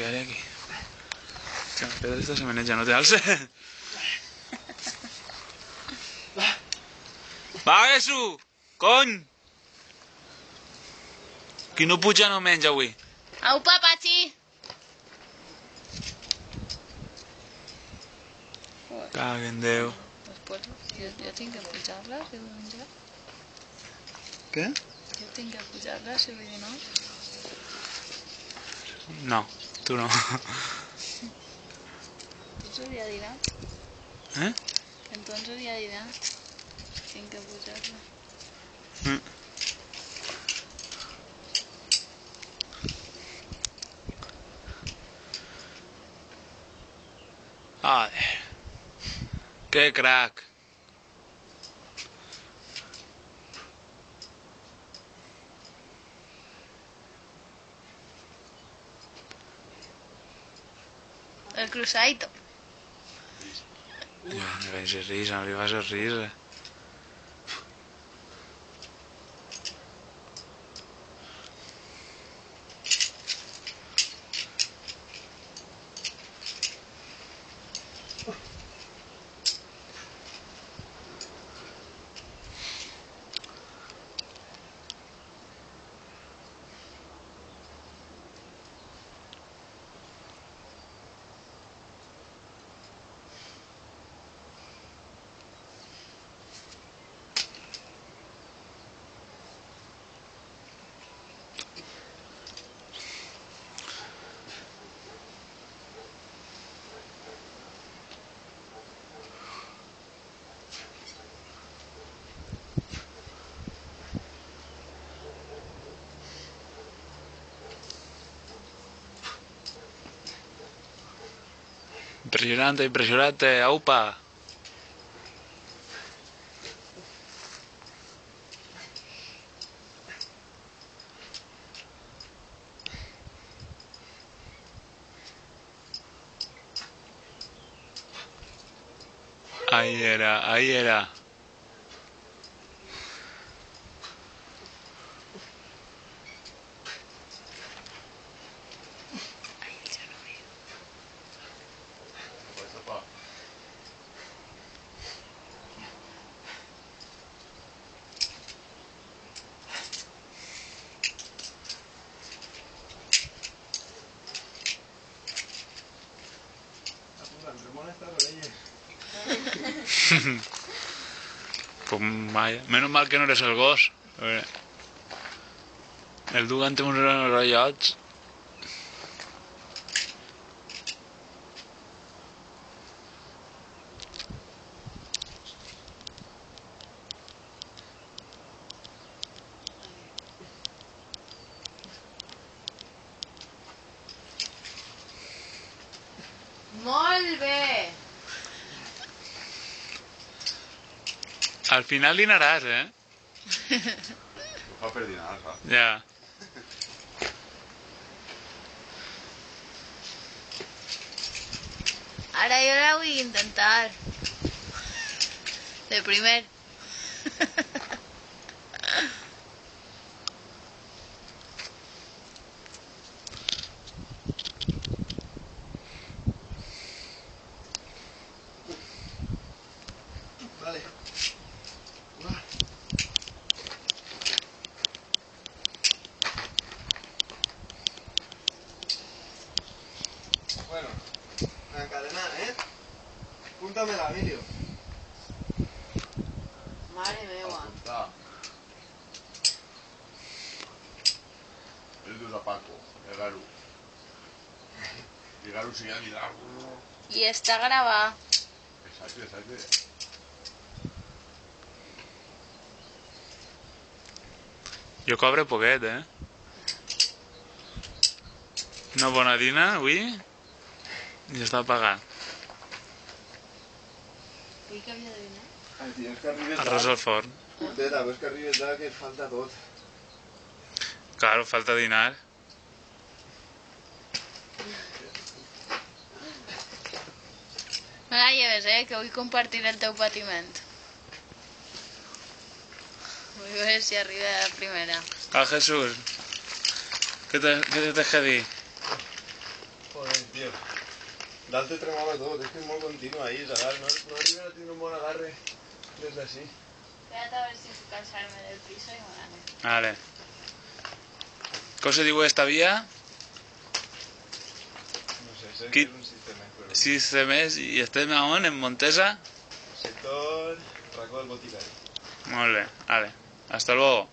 quedaré aquí. Que la pedra esta se meneja, no te alces. Va, Jesús! Cony! Qui no puja no menja avui. Au, papachi! Caga en Déu. Després, jo tinc que pujar-la, si vull menjar. Què? Jo tinc que pujar-la, si vull dir no. No, tu no. Entonces ya dirá. Eh? Entonces ya dirá. Tinc que pujar-la. Joder. Que crac. El cruzadito. Ja, no li facis risa, no li facis risa. Impresionante, impresionante, aupa. Ahí era, ahí era. Pues vaya, menos mal que no eres el gos. El Dugan té uns enrotllots. Molt bé! Al final dinaràs, eh? Ho fa per dinar, saps? Ja. Ara jo la vull intentar. De primer. Vale. Bueno, a encadenar, ¿eh? Púntamela, Emilio. Mare meva. Apuntar. El dius a Paco, el Garu. I Garu sigue a mirar. I està gravat. Exacte, exacte. Jo cobre poquet, eh? Una bona dina avui i ja està pagat. Ui, que havia de dinar. Ai, tio, és que arribes Arròs al forn. Espera, però és que arribes d'ara que et falta tot. Claro, falta dinar. No la lleves, que vull compartir el teu patiment. Vull veure si arriba a la primera. Ah, Jesús. ¿Qué te dejé de ir? Dalt te tremava tot, és que és molt continu ahí, Zagar. No arriben a tenir un bon agarre des d'ací. Espérate a ver si puc alçar-me del piso i me n'anem. Vale. Com se diu esta via? No sé, sé Qui- que és un sistema, però... 6 més i estem a on? En Montesa? Sector Racó del Boticari. Molt bé, vale. Hasta luego.